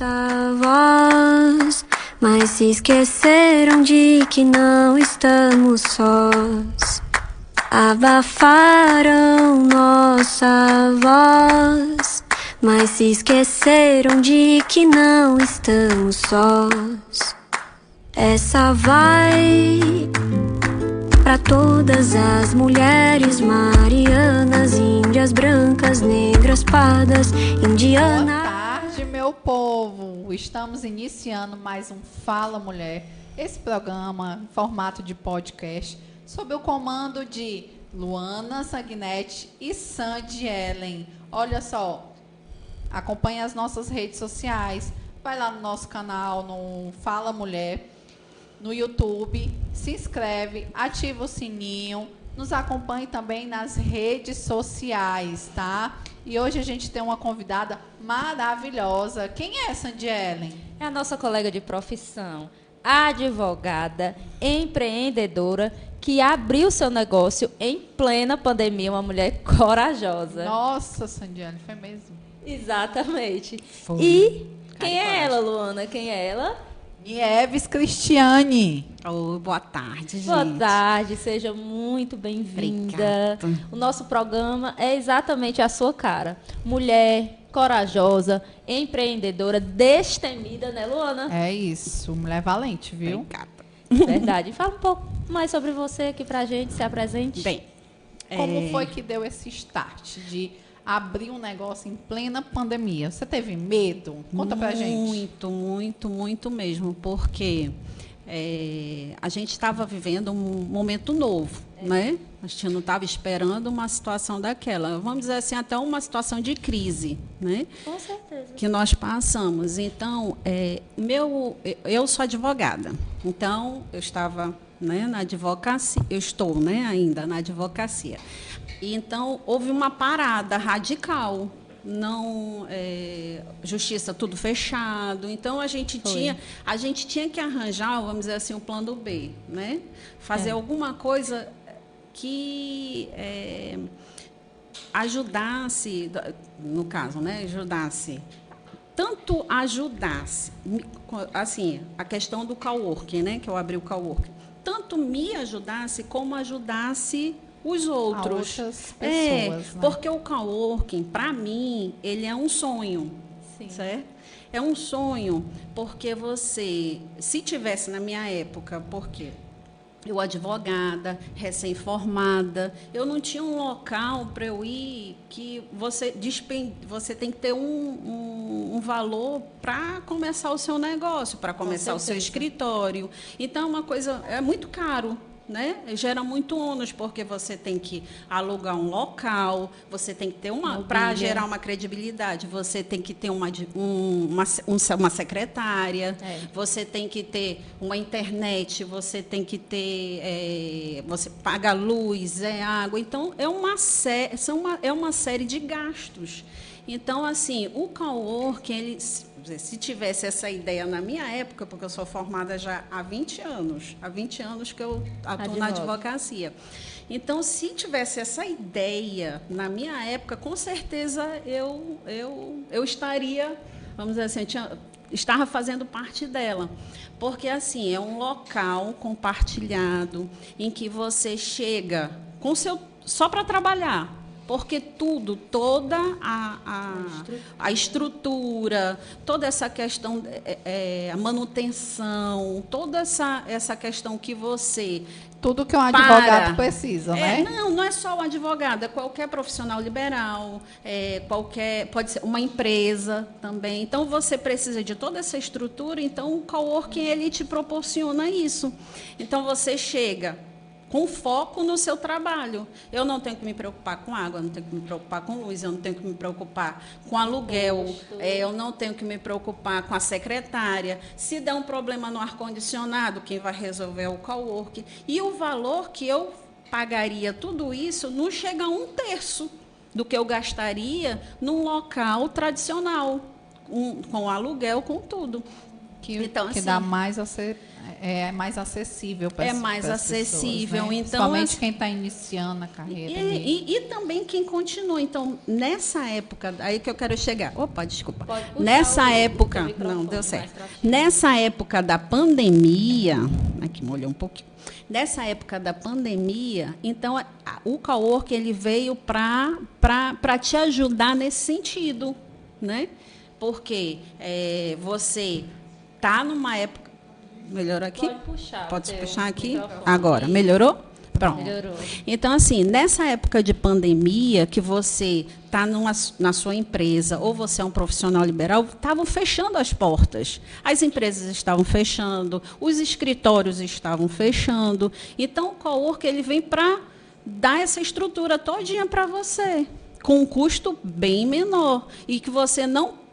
nossa voz, mas se esqueceram de que não estamos sós. Abafaram nossa voz, mas se esqueceram de que não estamos sós. Essa vai pra todas as mulheres marianas, índias, brancas, negras, pardas, indianas. Boa tarde, meu povo! Estamos iniciando mais um Fala Mulher, esse programa em formato de podcast, sob o comando de Luana Sanguinetti e Sandy Ellen. Olha só, acompanhe as nossas redes sociais, vai lá no nosso canal, no Fala Mulher, no YouTube, se inscreve, ativa o sininho, nos acompanhe também nas redes sociais, tá? E hoje a gente tem uma convidada maravilhosa. Quem é, Sandy Ellen? É a nossa colega de profissão, advogada, empreendedora, que abriu seu negócio em plena pandemia, uma mulher corajosa. Nossa, Sandy Ellen, foi mesmo? Exatamente. Foi. E quem é ela, Luana? Quem é ela? Nieves Cristiane. Oh, boa tarde, gente. Boa tarde, seja muito bem-vinda. Obrigada. O nosso programa é exatamente a sua cara. Mulher corajosa, empreendedora, destemida, né, Luana? É isso, mulher valente, viu? Obrigada. Verdade. Fala um pouco mais sobre você aqui pra gente, se apresente. Bem, Como foi que deu esse start de abrir um negócio em plena pandemia? Você teve medo? Conta pra gente. muito mesmo, porque a gente estava vivendo um momento novo, né? A gente não estava esperando uma situação daquela. Vamos dizer assim, até uma situação de crise, né? Com certeza. Que nós passamos. Então, eu sou advogada. Então, eu estava, né, na advocacia, eu estou, né, ainda na advocacia. E, então, houve uma parada radical. Não, justiça tudo fechado. Então, a gente tinha que arranjar, vamos dizer assim, um plano B, né? Fazer alguma coisa que ajudasse, no caso, né, ajudasse, assim, a questão do coworking, né, que eu abri o coworking, tanto me ajudasse como ajudasse os outros. Outras pessoas, né? Porque o coworking, para mim, ele é um sonho, Sim. certo? É um sonho, porque você, se tivesse na minha época, porque eu advogada, recém-formada, eu não tinha um local para eu ir que você tem que ter um valor para começar o seu negócio, para começar o seu escritório. Então, uma coisa é muito caro, né? Gera muito ônus, porque você tem que alugar um local, você tem que ter para gerar uma credibilidade, você tem que ter uma secretária, você tem que ter uma internet, você tem que ter, você paga luz, água. Então, é uma série de gastos. Então, assim, o coworking, se tivesse essa ideia na minha época, porque eu sou formada já há 20 anos que eu atuo na advocacia. Então, se tivesse essa ideia na minha época, com certeza eu estaria, vamos dizer assim, estava fazendo parte dela. Porque, assim, é um local compartilhado em que você chega só para trabalhar. Porque toda a estrutura, toda essa questão, a manutenção, toda essa questão que você... Tudo que um advogado precisa, né? Não é só o advogado, é qualquer profissional liberal, pode ser uma empresa também. Então, você precisa de toda essa estrutura, então o coworking, ele te proporciona isso. Então, você chega com foco no seu trabalho. Eu não tenho que me preocupar com água, eu não tenho que me preocupar com luz, eu não tenho que me preocupar com aluguel, eu não tenho que me preocupar com a secretária. Se der um problema no ar-condicionado, quem vai resolver é o coworking. E o valor que eu pagaria tudo isso não chega a 1/3 do que eu gastaria num local tradicional, com aluguel, com tudo. Então, que assim, dá mais é mais acessível para mais acessível. Pessoas, né? Então, principalmente quem está iniciando a carreira. E também quem continua. Então, nessa época, aí que eu quero chegar. Opa, desculpa. Pode puxar Nessa o época, microfone não deu mais certo. pra frente. Nessa época da pandemia, aqui molhou um pouquinho. Nessa época da pandemia, então o cowork ele veio para te ajudar nesse sentido, né? Porque você está numa época. Melhorou aqui? Pode puxar. Pode o puxar aqui? microfone. Agora, melhorou? Pronto. Melhorou. Então, assim, nessa época de pandemia, que você está na sua empresa ou você é um profissional liberal, estavam fechando as portas. As empresas estavam fechando, os escritórios estavam fechando. Então, o cowork ele vem para dar essa estrutura todinha para você, com um custo bem menor e que você não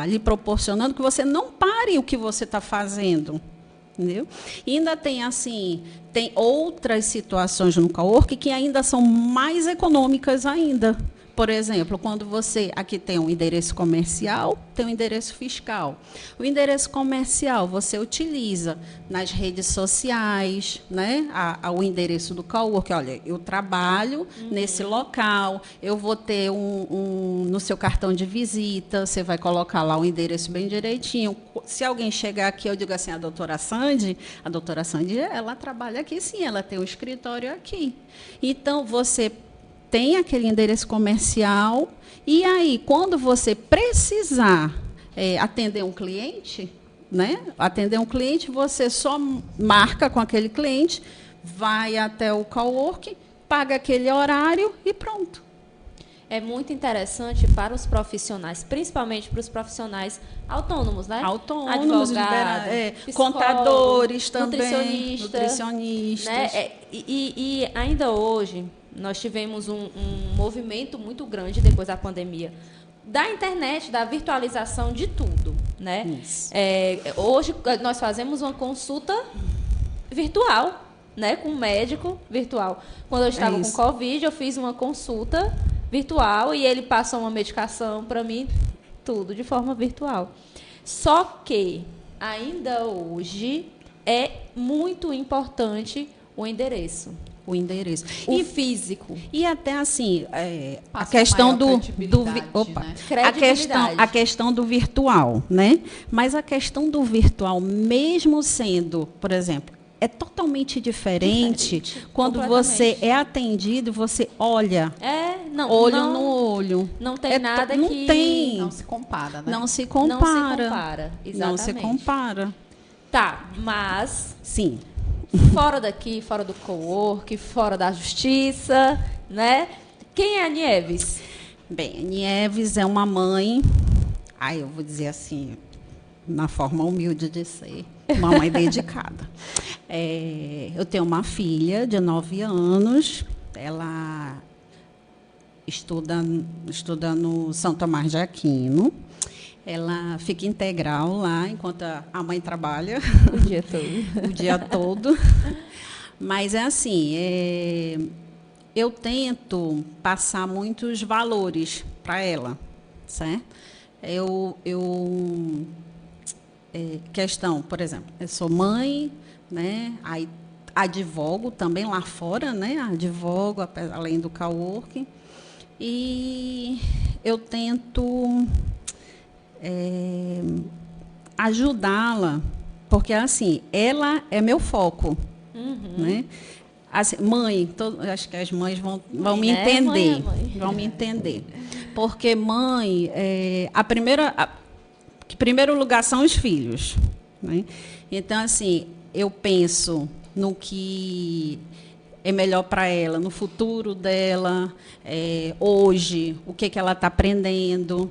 lhe proporcionando que você não pare o que você está fazendo. Entendeu? E ainda tem outras situações no cowork que ainda são mais econômicas ainda. Por exemplo, quando você aqui tem um endereço comercial, tem um endereço fiscal. O endereço comercial você utiliza nas redes sociais, né? O endereço do cowork, olha, eu trabalho nesse local, eu vou ter no seu cartão de visita, você vai colocar lá o endereço bem direitinho. Se alguém chegar aqui, eu digo assim, a doutora Sandy, ela trabalha aqui, sim, ela tem um escritório aqui. Então, você tem aquele endereço comercial, e aí, quando você precisar atender um cliente, né? Atender um cliente, você só marca com aquele cliente, vai até o cowork, paga aquele horário e pronto. É muito interessante para os profissionais, principalmente para os profissionais autônomos, né? Autônomos, advogados, contadores também, nutricionistas. Né? E ainda hoje, nós tivemos um movimento muito grande depois da pandemia, da internet, da virtualização de tudo. Né? Hoje, nós fazemos uma consulta virtual, né? Com um médico virtual. Quando eu estava com Covid, eu fiz uma consulta virtual e ele passou uma medicação para mim, tudo de forma virtual. Só que, ainda hoje, é muito importante o endereço. O físico. E até assim, a questão do a questão do virtual, né? Mas a questão do virtual, mesmo sendo, por exemplo, é totalmente diferente quando você é atendido, você olha no olho. Não tem nada que... Não se compara, né? Não se compara. Exatamente. Não se compara. Tá, mas... Sim. Fora daqui, fora do cowork, fora da justiça, né? Quem é a Nieves? Bem, a Nieves é uma mãe... eu vou dizer assim, na forma humilde de ser, uma mãe dedicada. Eu tenho uma filha de 9 anos, ela estuda no São Tomás de Aquino, ela fica integral lá, enquanto a mãe trabalha. O dia todo. O dia todo. Mas é assim, eu tento passar muitos valores para ela, certo? Questão, por exemplo, eu sou mãe, né? Aí advogo também lá fora, né? Advogo, além do coworking. E eu tento ajudá-la, porque assim, ela é meu foco, né? Assim, mãe, acho que as mães vão me entender, vão me entender, porque mãe, em primeiro lugar são os filhos, né? Então assim, eu penso no que é melhor para ela, no futuro dela, hoje, o que ela está aprendendo.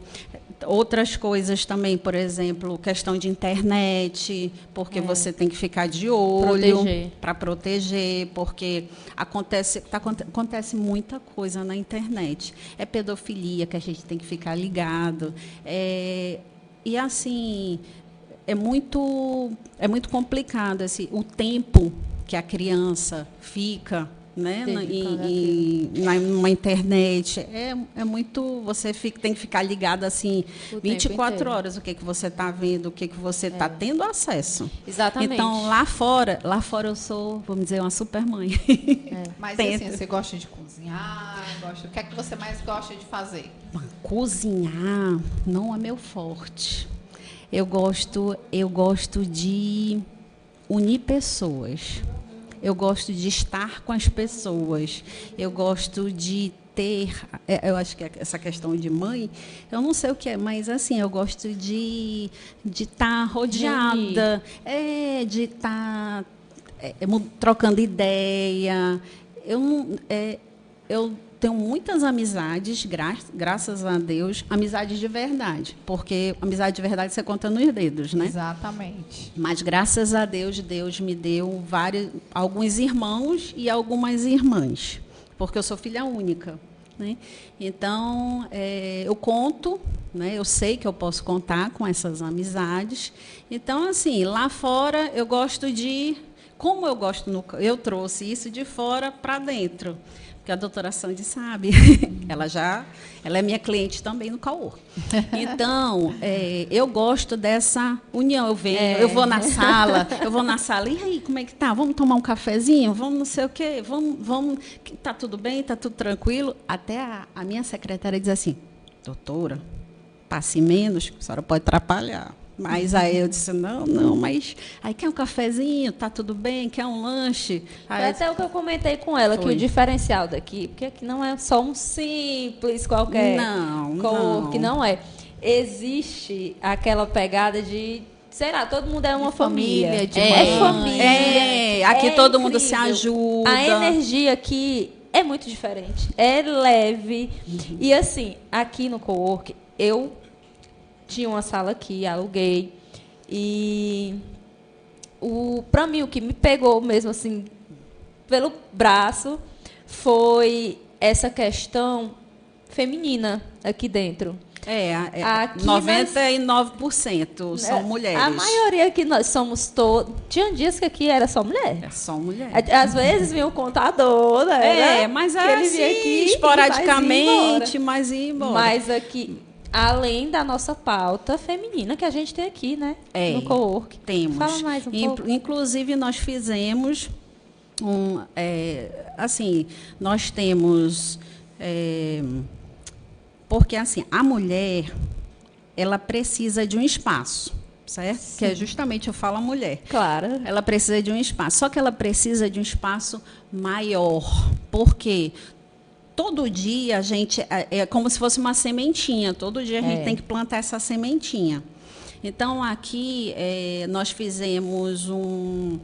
Outras coisas também, por exemplo, questão de internet, porque você tem que ficar de olho para proteger, porque acontece muita coisa na internet. É pedofilia que a gente tem que ficar ligado. E assim, é muito complicado assim, o tempo que a criança fica né, numa internet. É muito, tem que ficar ligado assim, 24 horas, o que você está vendo, o que você está tendo acesso. Exatamente. Então, lá fora eu sou, vamos dizer, uma super mãe. Mas assim, você gosta de cozinhar? O que é que você mais gosta de fazer? Cozinhar não é meu forte. Eu gosto de unir pessoas. Eu gosto de estar com as pessoas. Eu gosto de ter... Eu acho que essa questão de mãe, eu não sei o que é, mas assim, eu gosto de estar rodeada, de estar trocando ideia. Eu tenho muitas amizades, graças a Deus, amizades de verdade, porque amizade de verdade você conta nos dedos, né? Exatamente. Mas graças a Deus, Deus me deu alguns irmãos e algumas irmãs, porque eu sou filha única, né? Então, eu conto, né? Eu sei que eu posso contar com essas amizades. Então, assim, lá fora eu gosto de... Como eu gosto, eu trouxe isso de fora para dentro. Porque a doutora Sandy sabe, ela é minha cliente também no Caor. Então, eu gosto dessa união. Eu vou na sala, e aí, como é que tá? Vamos tomar um cafezinho? Vamos não sei o quê? Vamos, tá tudo bem? Tá tudo tranquilo? Até a minha secretária diz assim, doutora, passe menos, a senhora pode atrapalhar. Mas aí eu disse, não, mas aí quer um cafezinho, tá tudo bem, quer um lanche? Foi até o que eu comentei com ela, que o diferencial daqui, porque aqui não é só um simples qualquer que não é. Existe aquela pegada de, sei lá, todo mundo é uma família. Família. Aqui todo mundo se ajuda. A energia aqui é muito diferente, é leve. E assim, aqui no Cowork, eu tinha uma sala aqui, aluguei. E para mim, o que me pegou mesmo assim pelo braço foi essa questão feminina aqui dentro. Aqui 99% são mulheres. A maioria que nós somos todos. Tinha dias que aqui era só mulher. É só mulher. Às vezes vinha o contador, né? Mas assim, aqui, esporadicamente, mas ia embora. Mas aqui, além da nossa pauta feminina que a gente tem aqui, né? No Cowork. Temos. Fala mais um pouco. Inclusive, nós fizemos assim, nós temos... porque, assim, a mulher, ela precisa de um espaço, certo? Sim. Que é justamente, eu falo a mulher. Claro. Ela precisa de um espaço, só que ela precisa de um espaço maior. Por quê? Todo dia a gente... É como se fosse uma sementinha. Todo dia a gente tem que plantar essa sementinha. Então, aqui, nós fizemos um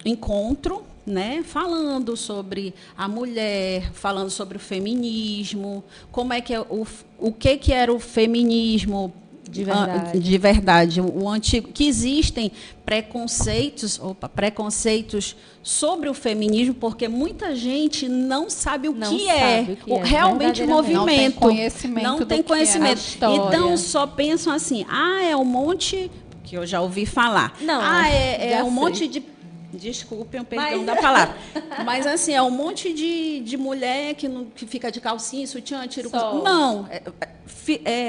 encontro, né, falando sobre a mulher, falando sobre o feminismo, como é que o que era o feminismo de verdade, o antigo, que existem preconceitos sobre o feminismo, porque muita gente não sabe o que é realmente o movimento, não tem conhecimento, então só pensam assim, é um monte, que eu já ouvi falar, é um monte de... Desculpem o perdão da palavra. Mas, assim, é um monte de mulher que fica de calcinha, sutiã, tira o... Não.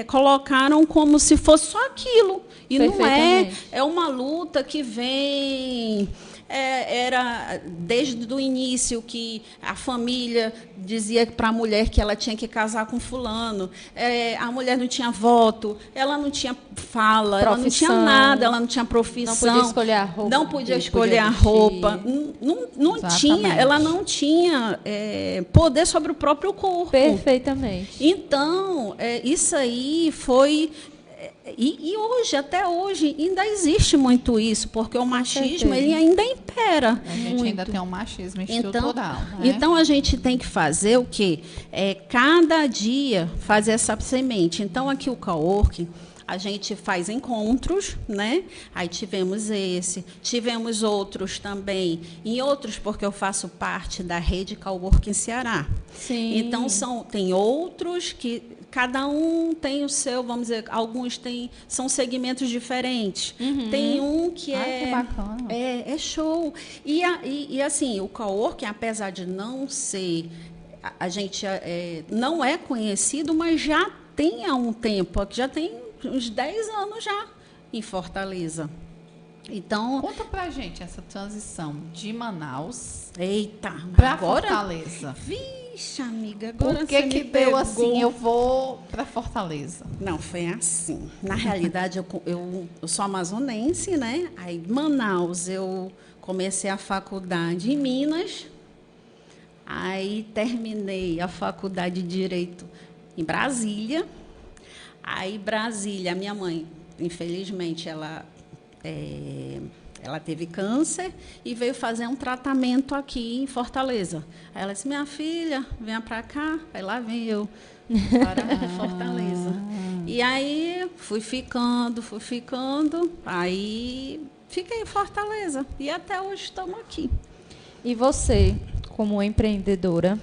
Colocaram como se fosse só aquilo. E não é. É uma luta que vem... Era desde o início que a família dizia para a mulher que ela tinha que casar com fulano. A mulher não tinha voto, ela não tinha fala, ela não tinha nada, ela não tinha profissão. Não podia escolher a roupa. Não podia escolher a roupa. Não tinha, ela não tinha poder sobre o próprio corpo. Perfeitamente. Então, isso aí foi... E hoje, até hoje, ainda existe muito isso, porque o machismo ele ainda impera. A gente ainda tem um machismo estrutural. Então, a gente tem que fazer o quê? Cada dia fazer essa semente. Então, aqui o Cowork, a gente faz encontros, né? Aí tivemos tivemos outros também, em outros, porque eu faço parte da rede Cowork em Ceará. Sim. Então, tem outros que cada um tem o seu, vamos dizer, alguns são segmentos diferentes. Tem um que que bacana. É show. E assim, o coworking, apesar de não ser, a gente não é conhecido, mas já tem há um tempo, já tem uns 10 anos já em Fortaleza. Então, conta pra gente essa transição de Manaus para Fortaleza. Vixe, amiga, agora por que deu assim, eu vou para Fortaleza? Não, foi assim. Na realidade, eu sou amazonense, né? Aí, Manaus, eu comecei a faculdade em Minas. Aí, terminei a faculdade de Direito em Brasília. Aí, Brasília, minha mãe, infelizmente, ela teve câncer e veio fazer um tratamento aqui em Fortaleza. Aí ela disse, minha filha, venha para cá. Aí lá vem eu para Fortaleza. E aí fui ficando. Aí fiquei em Fortaleza. E até hoje estamos aqui. E você, como empreendedora,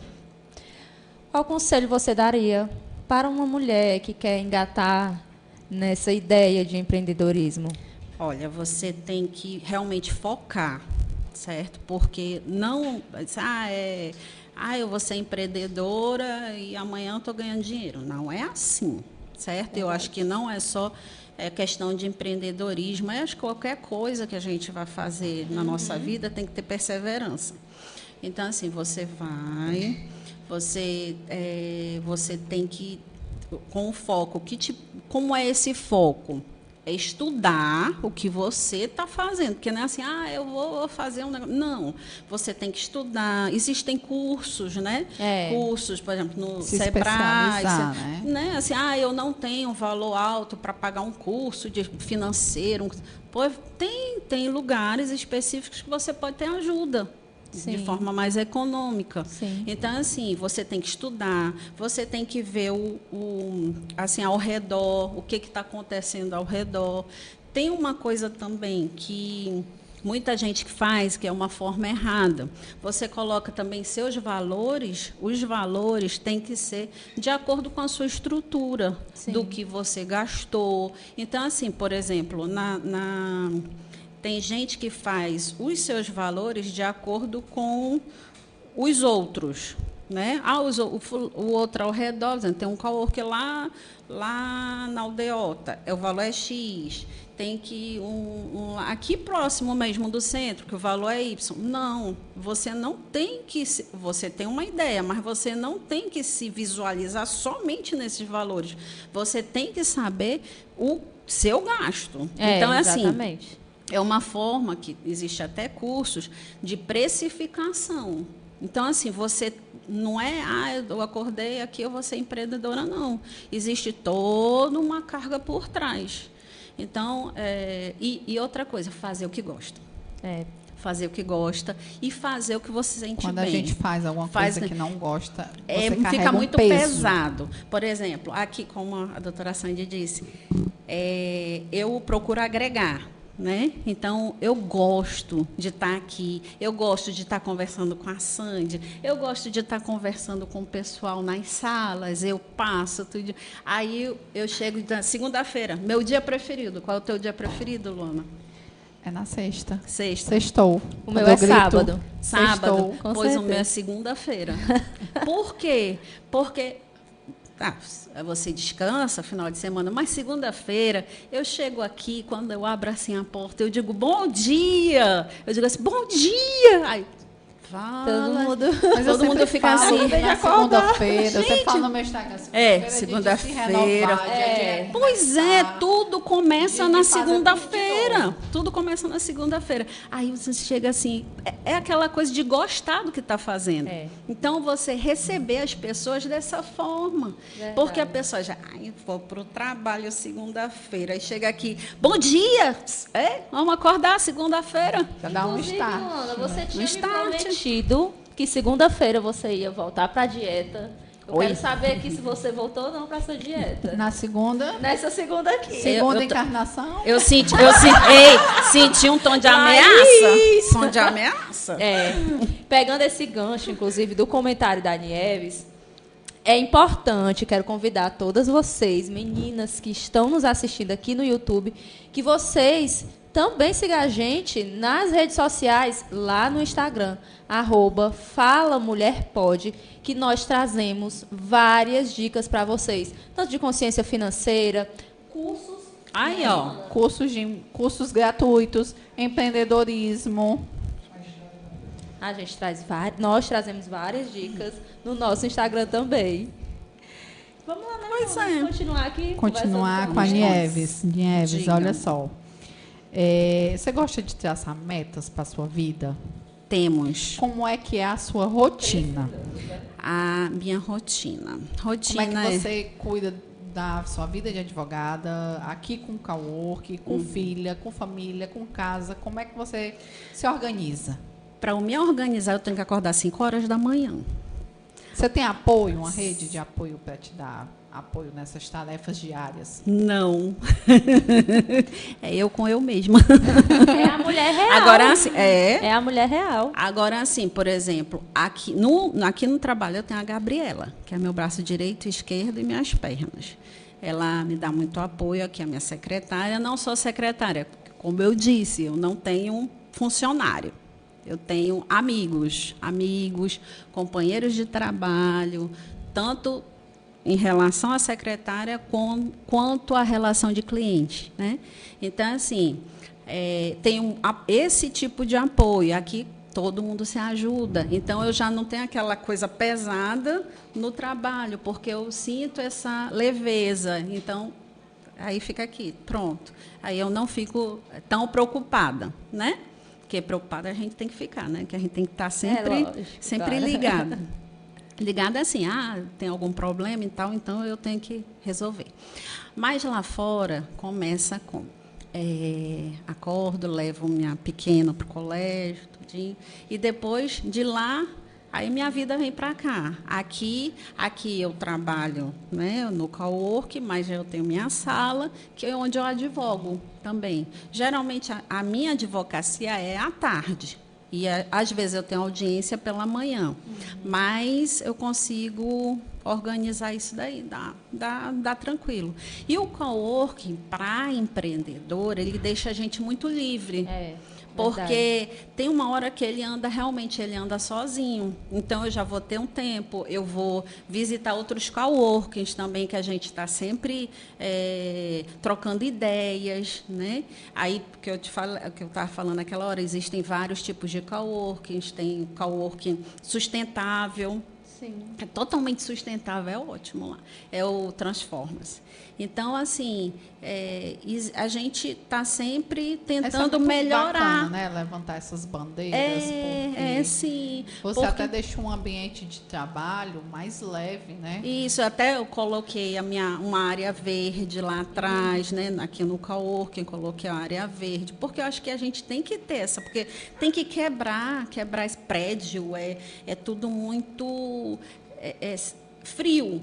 qual conselho você daria para uma mulher que quer engatar nessa ideia de empreendedorismo? Olha, você tem que realmente focar, certo? Porque não... eu vou ser empreendedora e amanhã estou ganhando dinheiro. Não é assim, certo? Eu acho que não é só questão de empreendedorismo. Eu acho que qualquer coisa que a gente vai fazer na nossa vida tem que ter perseverança. Então, assim, você tem que, com o foco, como é esse foco? É estudar o que você está fazendo. Porque não é assim, eu vou fazer um negócio. Não, você tem que estudar. Existem cursos, né? Cursos, por exemplo, no Sebrae. Né? Assim, eu não tenho valor alto para pagar um curso de financeiro. Tem lugares específicos que você pode ter ajuda. Sim. De forma mais econômica. Sim. Então, assim, você tem que estudar, você tem que ver assim, ao redor, o que está acontecendo ao redor. Tem uma coisa também que muita gente faz, que é uma forma errada. Você coloca também seus valores, os valores têm que ser de acordo com a sua estrutura, do que você gastou. Então, assim, por exemplo, tem gente que faz os seus valores de acordo com os outros, né? O outro ao redor, tem um coworking lá na Aldeota, o valor é X. Tem que aqui próximo mesmo do centro, que o valor é Y. Não, você não tem que... Você tem uma ideia, mas você não tem que se visualizar somente nesses valores. Você tem que saber o seu gasto. Então, exatamente. Assim... É uma forma que existe até cursos de precificação. Então, assim, você não eu acordei aqui, eu vou ser empreendedora, não. Existe toda uma carga por trás. Então, e outra coisa, fazer o que gosta. Fazer o que gosta e fazer o que você sente bem. Quando a gente faz alguma coisa que não gosta, você fica muito peso. pesado. Por exemplo, aqui, como a doutora Sandy disse, eu procuro agregar. Né? Então, eu gosto de estar aqui, eu gosto de estar conversando com a Sandy, eu gosto de estar conversando com o pessoal nas salas, eu passo tudo. Aí eu chego na segunda-feira, meu dia preferido. Qual é o teu dia preferido, Luana? É na sexta. Sextou. O meu é sábado. Sábado, pois o meu é segunda-feira. Por quê? Porque... você descansa final de semana, mas segunda-feira eu chego aqui, quando eu abro assim a porta, eu digo bom dia. Eu digo assim, bom dia. Aí, fala. Todo mundo fica assim. Na segunda-feira, você fala no meu Instagram. Segunda-feira. Pois tudo começa na segunda-feira. Tudo começa na segunda-feira. Aí você chega assim, é aquela coisa de gostar do que está fazendo. Então, você receber as pessoas dessa forma. Verdade. Porque a pessoa já, vou para o trabalho segunda-feira. Aí chega aqui, bom dia! Vamos acordar segunda-feira. Já dá um start. Luana, você tinha me prometido que segunda-feira você ia voltar para a dieta. Eu quero saber aqui se você voltou ou não para essa dieta. Na segunda? Nessa segunda aqui. Segunda encarnação? Eu senti um tom de ameaça. Tom de ameaça. Pegando esse gancho, inclusive, do comentário da Nieves, É importante, quero convidar todas vocês, meninas que estão nos assistindo aqui no YouTube, que vocês também sigam a gente nas redes sociais, lá no Instagram, @FalaMulherPod, que nós trazemos várias dicas para vocês, tanto de consciência financeira, cursos, cursos gratuitos, empreendedorismo. A gente nós trazemos várias dicas no nosso Instagram também. Vamos lá, né? Vamos continuar aqui. Continuar com a Nieves. Nieves, olha só. Você gosta de traçar metas para a sua vida? Temos. Como é que é a sua rotina? A minha rotina. Como é que você cuida da sua vida de advogada, aqui com cowork, com filha, com família, com casa? Como é que você se organiza? Para me organizar, eu tenho que acordar às 5 horas da manhã. Você tem apoio, uma rede de apoio para te dar apoio nessas tarefas diárias? Não. É eu com eu mesma. É a mulher real. Agora, assim, é a mulher real. Agora, assim, por exemplo, aqui no trabalho eu tenho a Gabriela, que é meu braço direito, esquerdo e minhas pernas. Ela me dá muito apoio aqui, a minha secretária. Não sou secretária, como eu disse, eu não tenho funcionário. Eu tenho amigos, companheiros de trabalho, tanto em relação à secretária quanto à relação de cliente, né? Então, assim, tem esse tipo de apoio. Aqui todo mundo se ajuda. Então, eu já não tenho aquela coisa pesada no trabalho, porque eu sinto essa leveza. Então, aí fica aqui, pronto. Aí eu não fico tão preocupada, né? Porque preocupada a gente tem que ficar, né? Que a gente tem que estar sempre ligada. Ligada assim, tem algum problema e tal, então eu tenho que resolver. Mas lá fora, começa com... acordo, levo minha pequena para o colégio, tudinho, e depois, de lá, aí minha vida vem para cá. Aqui eu trabalho, né, no cowork, mas eu tenho minha sala, que é onde eu advogo também. Geralmente, a minha advocacia é à tarde. E, às vezes, eu tenho audiência pela manhã. Mas eu consigo organizar isso daí, dá tranquilo. E o coworking, para empreendedor, ele deixa a gente muito livre. Porque tem uma hora que ele anda sozinho. Então, eu já vou ter um tempo, eu vou visitar outros coworkings também, que a gente está sempre trocando ideias, né? Aí, que eu estava falando naquela hora, existem vários tipos de coworkings, tem coworking sustentável. Sim. É totalmente sustentável, é ótimo lá. É o Transformas. Então, assim, a gente está sempre tentando melhorar. Bacana, né? Levantar essas bandeiras. Sim. Você até deixa um ambiente de trabalho mais leve, né? Isso, até eu coloquei uma área verde lá atrás, né? Aqui no coworking, coloquei a área verde, porque eu acho que a gente tem que ter porque tem que quebrar esse prédio, é tudo muito frio.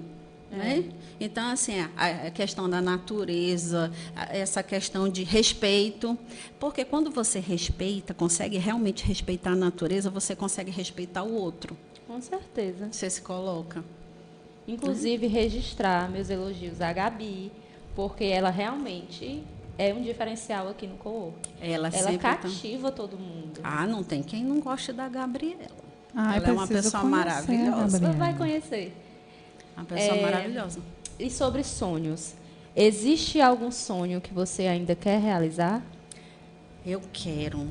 Né? Então, assim, a questão da natureza, essa questão de respeito, porque quando você consegue realmente respeitar a natureza, você consegue respeitar o outro. Com certeza. Você se coloca. Inclusive, registrar meus elogios à Gabi, porque ela realmente é um diferencial aqui no cowork. Ela cativa todo mundo. Não tem quem não goste da Gabriela. Ela é uma pessoa maravilhosa. maravilhosa. Você vai conhecer. Uma pessoa maravilhosa. E sobre sonhos? Existe algum sonho que você ainda quer realizar? Eu quero.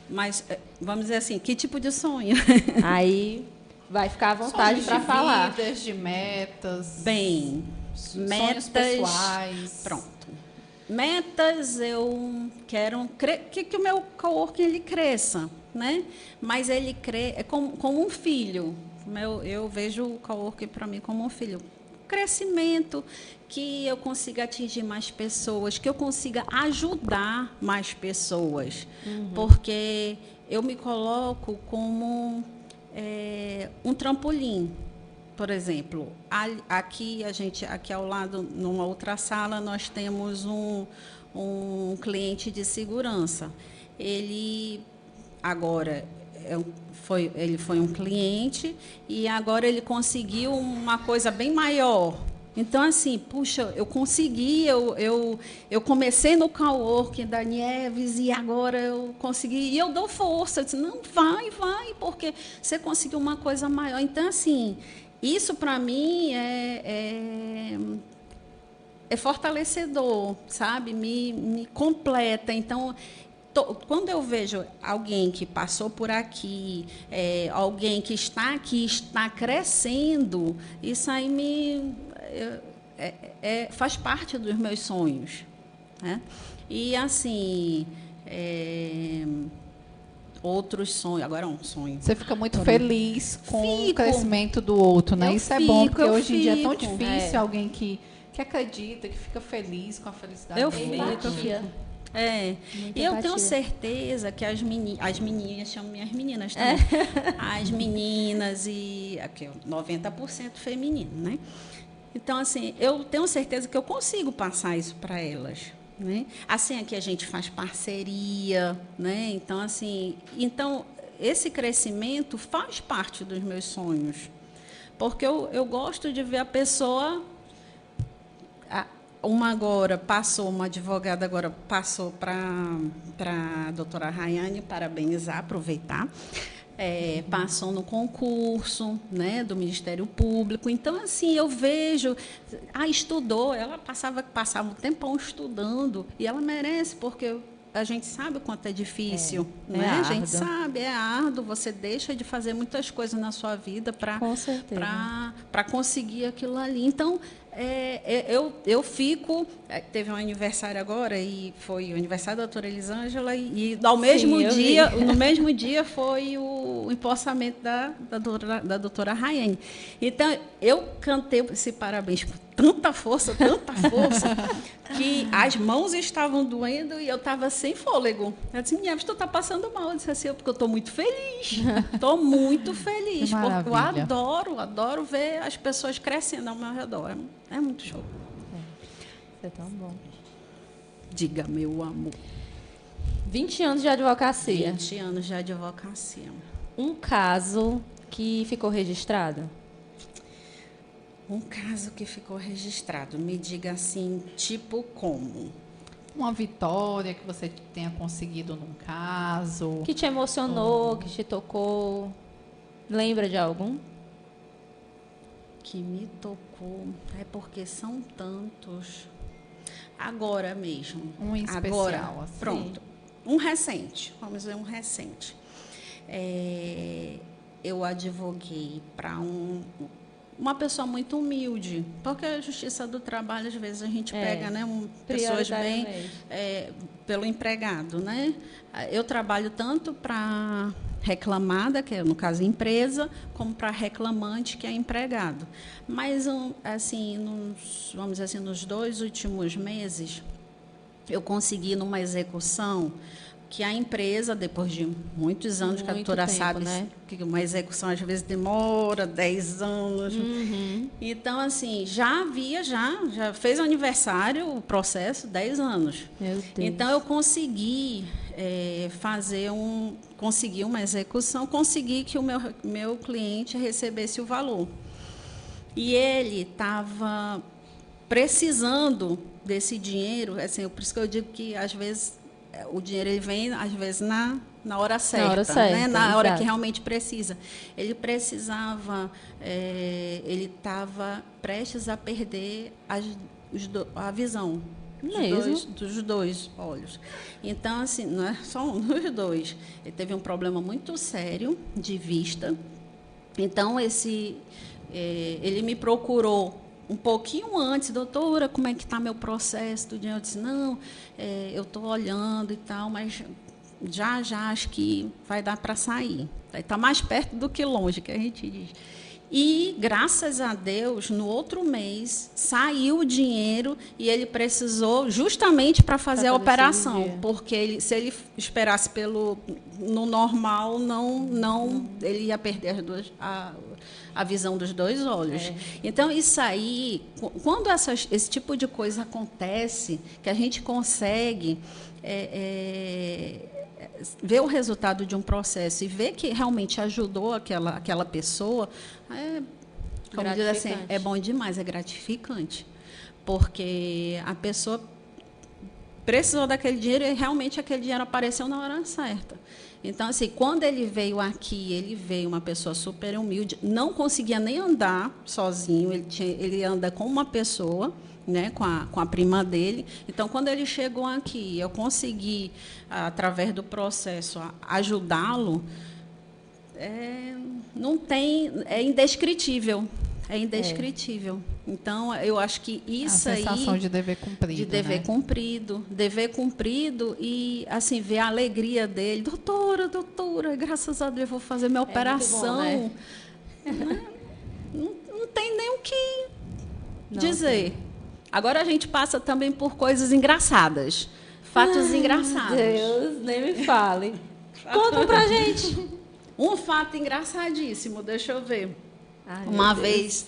Mas, vamos dizer assim, que tipo de sonho? Aí vai ficar à vontade para falar. Vidas, de metas. Bem, sonhos pessoais. Pronto. Metas, eu quero que o meu coworking ele cresça, né? Mas ele é como um filho. Eu vejo o coworking para mim como um filho. Crescimento, que eu consiga atingir mais pessoas, que eu consiga ajudar mais pessoas. Porque eu me coloco como um trampolim. Por exemplo, aqui ao lado, numa outra sala, nós temos um cliente de segurança. Ele agora ele foi um cliente e agora ele conseguiu uma coisa bem maior. Então, assim, puxa, eu consegui, eu comecei no coworking da Nieves e agora eu consegui, e eu dou força. Eu disse, não, vai, porque você conseguiu uma coisa maior. Então, assim, isso para mim é fortalecedor, sabe? Me completa. Então, quando eu vejo alguém que passou por aqui, alguém que está aqui, está crescendo, isso aí faz parte dos meus sonhos, né? E, assim, outros sonhos, agora é um sonho. Você fica muito feliz com o crescimento do outro, né? Isso é bom, porque hoje em dia é tão difícil alguém que acredita, que fica feliz com a felicidade dele. E eu tenho certeza que as meninas, chamo minhas meninas também, as meninas, e aqui 90% feminino, né? Então, assim, eu tenho certeza que eu consigo passar isso para elas, né? Assim, aqui a gente faz parceria, né? Então, assim, esse crescimento faz parte dos meus sonhos, porque eu gosto de ver a pessoa. Uma advogada agora passou para a doutora Rayane, parabenizar, aproveitar. Passou no concurso, né, do Ministério Público. Então, assim, eu vejo... estudou, ela passava um tempão estudando, e ela merece, porque a gente sabe o quanto é difícil, né? A gente sabe, é árduo, você deixa de fazer muitas coisas na sua vida para conseguir aquilo ali. Então, eu fico... Teve um aniversário agora, e foi o aniversário da doutora Elisângela, e no mesmo dia foi o empossamento da doutora Rayane. Então, eu cantei esse parabéns com tanta força, que as mãos estavam doendo e eu estava sem fôlego. Eu disse, Nieves, tu está passando mal. Eu disse assim, porque eu estou muito feliz. Estou muito feliz, porque eu adoro ver as pessoas crescendo ao meu redor. É muito show. É tão bom. Diga, meu amor. 20 anos de advocacia. 20 anos de advocacia. Um caso que ficou registrado? Um caso que ficou registrado. Me diga assim, tipo como? Uma vitória que você tenha conseguido num caso. Que te emocionou, que te tocou. Lembra de algum? Que me tocou. É porque são tantos. Agora mesmo. Um especial. Assim. Pronto. Um recente. Vamos dizer, um recente. Eu advoguei para uma pessoa muito humilde, porque a Justiça do Trabalho, às vezes, a gente pega, né, pessoas bem pelo empregado, né? Eu trabalho tanto para reclamada, que é, no caso, empresa, como para reclamante, que é empregado. Mas, assim, vamos dizer assim, nos 2 últimos meses, eu consegui, numa execução, que a empresa, depois de muitos anos, que a doutora sabe, né, que uma execução às vezes demora 10 anos. Uhum. Então, assim, já fez aniversário o processo, 10 anos. Meu Deus. Então, eu consegui consegui uma execução, consegui que o meu cliente recebesse o valor. E ele estava precisando desse dinheiro, assim, por isso que eu digo que, às vezes, o dinheiro ele vem, às vezes, na hora certa, né? Na hora que realmente precisa. Ele precisava, ele estava prestes a perder a visão dos dois olhos. Então, assim, não é só um dos dois. Ele teve um problema muito sério de vista. Então, ele me procurou um pouquinho antes, doutora, como é que está meu processo? Eu disse, não, eu estou olhando e tal, mas já acho que vai dar para sair. Está mais perto do que longe, que a gente diz. E, graças a Deus, no outro mês, saiu o dinheiro e ele precisou justamente para fazer a operação, porque se ele esperasse no normal, ele ia perder a visão dos 2 olhos. Então, isso aí, quando esse tipo de coisa acontece, que a gente consegue ver o resultado de um processo e ver que realmente ajudou aquela pessoa, como diz assim, é bom demais, é gratificante. Porque a pessoa precisou daquele dinheiro e realmente aquele dinheiro apareceu na hora certa. Então, assim, quando ele veio aqui, ele veio uma pessoa super humilde, não conseguia nem andar sozinho, ele anda com uma pessoa, né, com a prima dele. Então, quando ele chegou aqui, eu consegui, através do processo, ajudá-lo, é indescritível. É indescritível. Então, eu acho que isso aí... A sensação de dever cumprido. De dever cumprido. Dever cumprido e, assim, ver a alegria dele. Doutora, graças a Deus, eu vou fazer minha operação. Muito bom, né? Não tem nem o que dizer. Tem. Agora, a gente passa também por coisas engraçadas. Fatos engraçados. Deus, nem me fale. Conta pra gente. Um fato engraçadíssimo, deixa eu ver. Uma vez,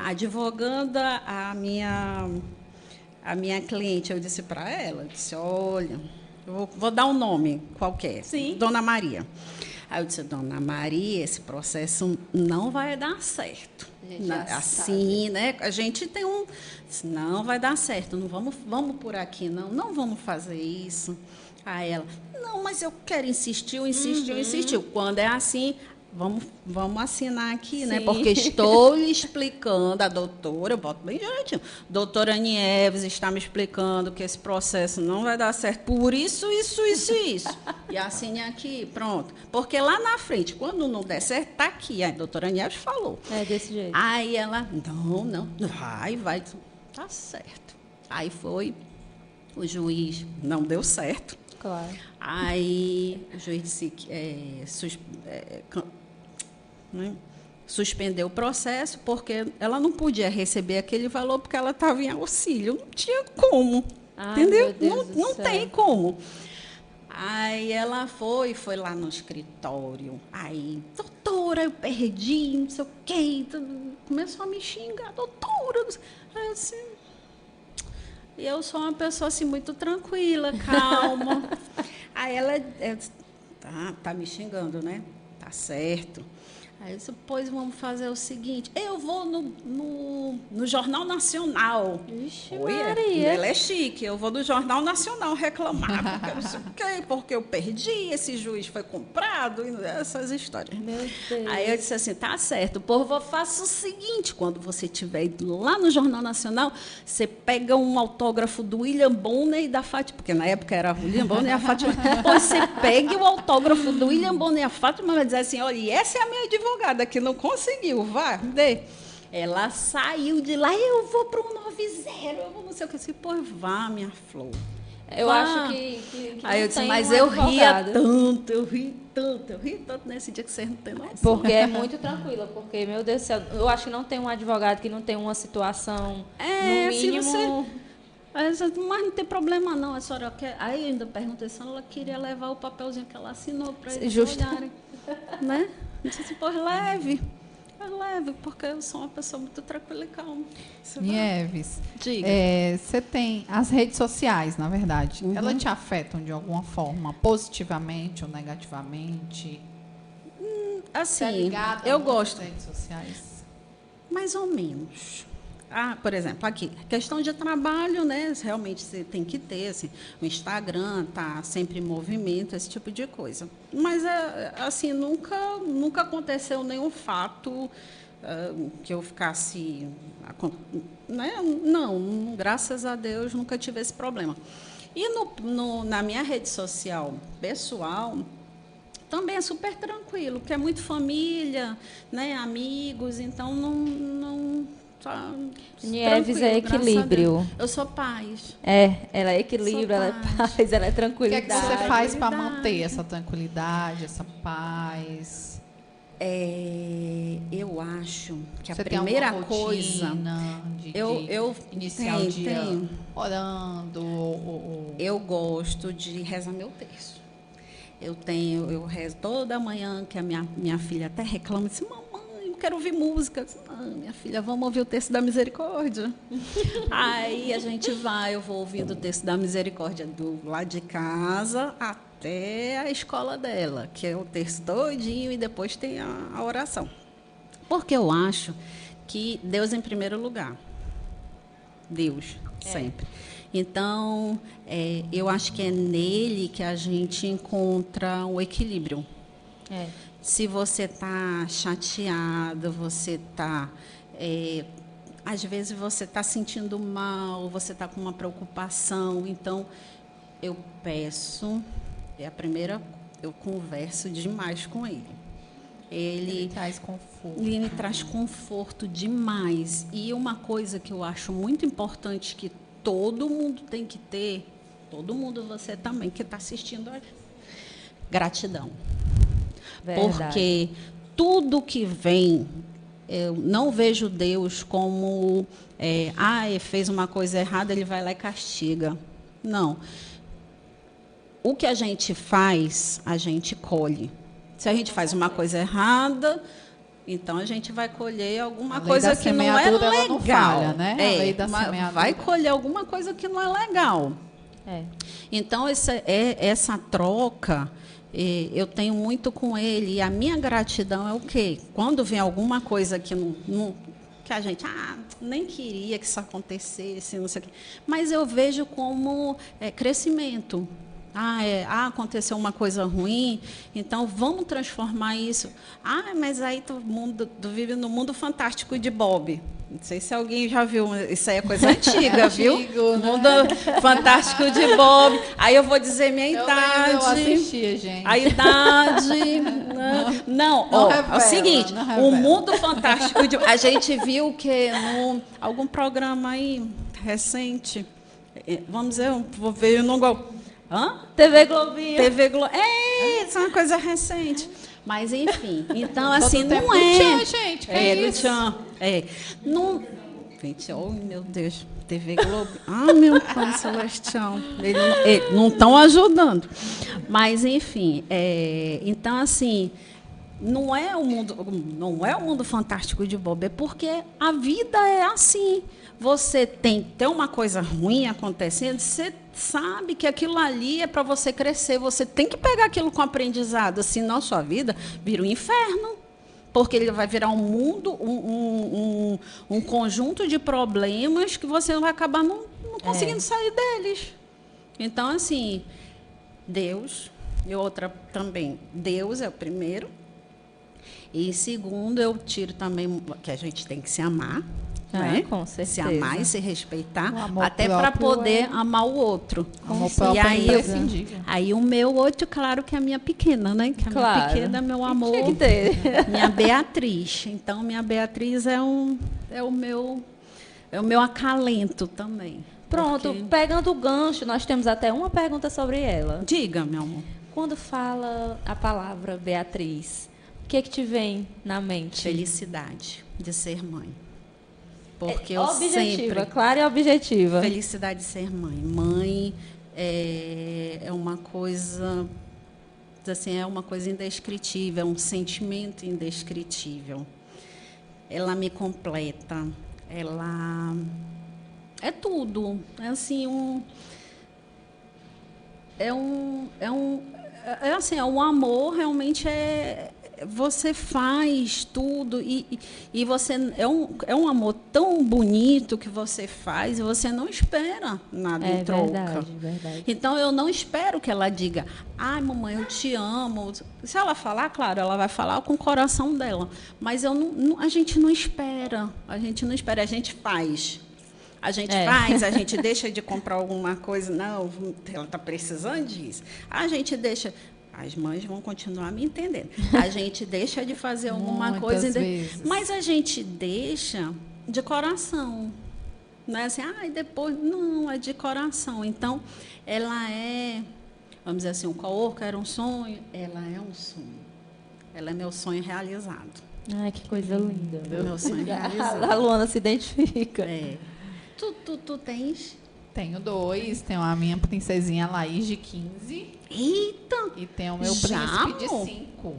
advogando a minha cliente, eu disse para ela, olha, eu vou dar um nome qualquer, Sim. Dona Maria. Aí eu disse, Dona Maria, esse processo não vai dar certo. Assim, né? A gente tem não vai dar certo, não vamos por aqui, não vamos fazer isso. Aí ela, não, mas eu quero insistiu. Quando é assim... Vamos assinar aqui, né? Porque estou lhe explicando, a doutora, eu boto bem direitinho, doutora Nieves está me explicando que esse processo não vai dar certo por isso. E assine aqui, pronto. Porque lá na frente, quando não der certo, está aqui. A doutora Nieves falou. É desse jeito. Aí ela, não, vai, tá certo. Aí foi, o juiz não deu certo. Claro. Aí o juiz disse que suspendeu o processo porque ela não podia receber aquele valor porque ela estava em auxílio. Não tinha como. Entendeu? Não tem como. Aí ela foi lá no escritório. Aí, doutora, eu perdi, não sei o quê. Começou a me xingar, doutora. Aí assim... E eu sou uma pessoa assim, muito tranquila, calma. Aí ela tá me xingando, né? Tá certo. Aí eu disse, pois vamos fazer o seguinte, eu vou no Jornal Nacional. Ixi, Maria. Ela é chique, eu vou no Jornal Nacional reclamar, porque não sei o quê, porque eu perdi, esse juiz foi comprado, essas histórias. Meu Deus. Aí eu disse assim, tá certo, o povo faça o seguinte, quando você estiver indo lá no Jornal Nacional, você pega um autógrafo do William Bonner e da Fátima, porque na época era o William Bonner e a Fátima, depois você pegue o autógrafo do William Bonner e a Fátima e vai dizer assim, olha, essa é a minha advogada que não conseguiu, vá, dê. Ela saiu de lá, eu vou para o 90, eu vou não sei o que, pois vá, minha flor. Eu acho que aí eu disse, mas eu ria tanto nesse dia que vocês não têm noção. Porque é muito tranquila, porque, meu Deus do céu, eu acho que não tem um advogado que não tem uma situação, no mínimo... Mas não tem problema não, a senhora quer... Aí eu ainda perguntei se ela queria levar o papelzinho que ela assinou para eles olharem. Né? Eu disse assim, pois leve, porque eu sou uma pessoa muito tranquila e calma. Nieves, diga. Você tem as redes sociais, na verdade, elas te afetam de alguma forma, positivamente ou negativamente? Assim, tá ligada eu gosto. Das redes sociais? Mais ou menos. Por exemplo, aqui, questão de trabalho, né? Realmente você tem que ter, assim, o Instagram tá sempre em movimento, esse tipo de coisa. Mas, assim, nunca aconteceu nenhum fato que eu ficasse... Né? Não, graças a Deus, nunca tive esse problema. E na minha rede social pessoal... Também é super tranquilo, porque é muito família, né? Amigos, então não Nieves é equilíbrio. Eu sou paz. Ela é equilíbrio, ela é paz, ela é tranquilidade. O que é que você faz para manter essa tranquilidade, essa paz? Eu acho que você a primeira coisa... eu iniciar o dia orando? Eu gosto de rezar meu terço. Eu rezo toda manhã, que a minha filha até reclama, diz, mamãe, quero ouvir música. Minha filha, vamos ouvir o texto da misericórdia. Aí a gente eu vou ouvindo o texto da misericórdia do lado de casa até a escola dela, que é o texto todinho e depois tem a oração. Porque eu acho que Deus em primeiro lugar. Deus, sempre. Então, eu acho que é nele que a gente encontra o equilíbrio. Se você está chateado, você está... às vezes você está sentindo mal, você está com uma preocupação. Então, eu peço... eu converso demais com ele. Ele traz conforto. Ele me traz conforto demais. E uma coisa que eu acho muito importante que todo mundo tem que ter, todo mundo, você também que está assistindo, gratidão. Verdade. Porque tudo que vem, eu não vejo Deus como, fez uma coisa errada, ele vai lá e castiga. Não. O que a gente faz, a gente colhe. Se a gente faz uma coisa errada, então a gente vai colher alguma coisa que não é legal. Não falha, né? A lei da semeadura. Vai colher alguma coisa que não é legal. Então, essa troca, eu tenho muito com ele. E a minha gratidão é o quê? Quando vem alguma coisa que que a gente nem queria que isso acontecesse, não sei o quê. Mas eu vejo como crescimento. Aconteceu uma coisa ruim, então vamos transformar isso. Mas aí tu vive no mundo fantástico de Bob. Não sei se alguém já viu, isso aí é coisa antiga, viu? Antigo, né? Mundo fantástico de Bob. Aí eu vou dizer minha idade. Eu assistia, gente. A idade. Não, é o seguinte, o mundo fantástico de a gente viu que algum programa aí recente. Vamos ver, vou ver, eu não gosto. TV Globinho. TV Globo. Isso é uma coisa recente. Mas, enfim. Então, assim, não é... Tchan, gente. Do Tchan. Não... Gente, meu Deus. TV Globo. Meu Pai Celestial. Eles não estão ajudando. Mas, enfim. Então, assim... Não é o mundo fantástico de Bob. É porque a vida é assim. Você tem uma coisa ruim acontecendo, você sabe que aquilo ali é para você crescer. Você tem que pegar aquilo com aprendizado, senão a sua vida vira um inferno. Porque ele vai virar um mundo, um conjunto de problemas que você vai acabar não conseguindo sair deles. Então, assim, Deus, e outra também, Deus é o primeiro. E segundo, eu tiro também que a gente tem que se amar. Né? Com certeza. Se amar e se respeitar, até para poder amar o outro. E aí o meu outro, claro que é a minha pequena, né? Que a minha pequena, meu amor, tinha que ter. Minha Beatriz. Então, minha Beatriz é o meu acalento também. Pronto, pegando o gancho, nós temos até uma pergunta sobre ela. Diga, meu amor. Quando fala a palavra Beatriz, o que te vem na mente? Felicidade de ser mãe. Porque clara e objetiva. Felicidade de ser mãe. Mãe é uma coisa, assim, é uma coisa indescritível, é um sentimento indescritível. Ela me completa, ela é tudo. É assim um amor realmente você faz tudo e você é um amor tão bonito que você faz e você não espera nada em troca. Verdade. Então eu não espero que ela diga: mamãe, eu te amo. Se ela falar, claro, ela vai falar com o coração dela. Mas a gente não espera. A gente faz. A gente faz, a gente deixa de comprar alguma coisa. Não, ela está precisando disso. A gente deixa. As mães vão continuar me entendendo. A gente deixa de fazer alguma coisa, mas a gente deixa de coração. Não é assim, depois... Não, é de coração. Então, ela é, vamos dizer assim, o Caorca era um sonho, ela é um sonho. Ela é meu sonho realizado. Ai, que coisa linda. Meu sonho realizado. A Luana se identifica. Tu tens... Tenho 2. Tenho a minha princesinha Laís, de 15. Eita! E tenho o meu príncipe de 5.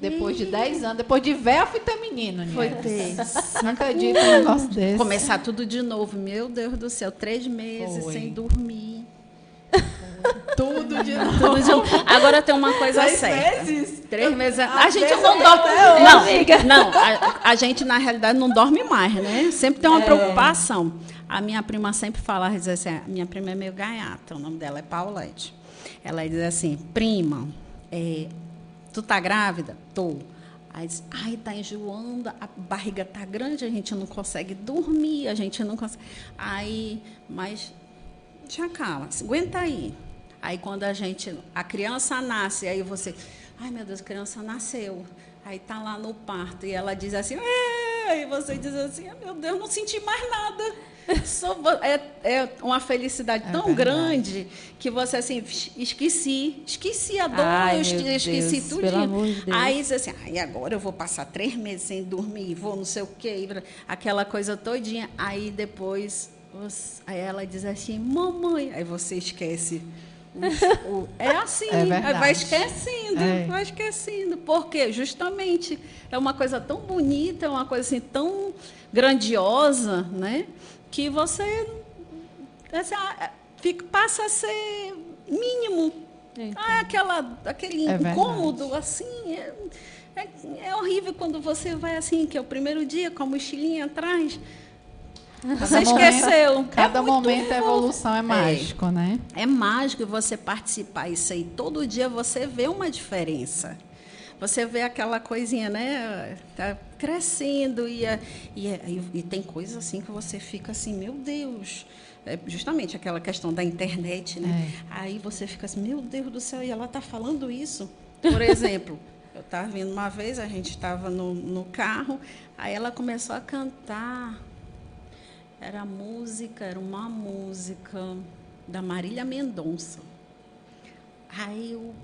Depois de 10 anos, depois de véia, fui ter menino. Foi ter. Não acredito num negócio desse. Começar tudo de novo. Meu Deus do céu, 3 meses sem dormir. Tudo de novo. Agora tem uma coisa 3 certa. meses? 3 meses. A gente não dorme. Não, a gente, na realidade, não dorme mais, né? Sempre tem uma preocupação. A minha prima sempre fala, diz assim, minha prima é meio gaiata, o nome dela é Paulette. Ela diz assim, prima, tu tá grávida? Tô. Aí diz, ai, tá enjoando, a barriga tá grande, a gente não consegue dormir, a gente não consegue. Aí, mas já calma, aguenta aí. Aí quando a criança nasce, aí você, ai meu Deus, a criança nasceu. Aí tá lá no parto e ela diz assim, aí você diz assim, meu Deus, não senti mais nada. É uma felicidade tão grande que você assim, esqueci a dor, esqueci tudo. Aí diz assim, agora eu vou passar 3 meses sem dormir, vou não sei o quê, aquela coisa todinha. Aí depois, aí ela diz assim, mamãe, aí você esquece. É assim, vai esquecendo. Porque justamente é uma coisa tão bonita, é uma coisa assim tão grandiosa, né? Que você passa a ser mínimo. Aquele incômodo, assim, é horrível quando você vai assim, que é o primeiro dia com a mochilinha atrás. Você esqueceu. Cada momento a evolução é mágico, né? É mágico você participar isso aí. Todo dia você vê uma diferença. Você vê aquela coisinha, né? Tá crescendo e tem coisas assim que você fica assim, meu Deus. É justamente aquela questão da internet, né? Aí você fica assim, meu Deus do céu, e ela está falando isso. Por exemplo, eu estava vindo uma vez, a gente estava no carro, aí ela começou a cantar. Era uma música da Marília Mendonça. Aí eu,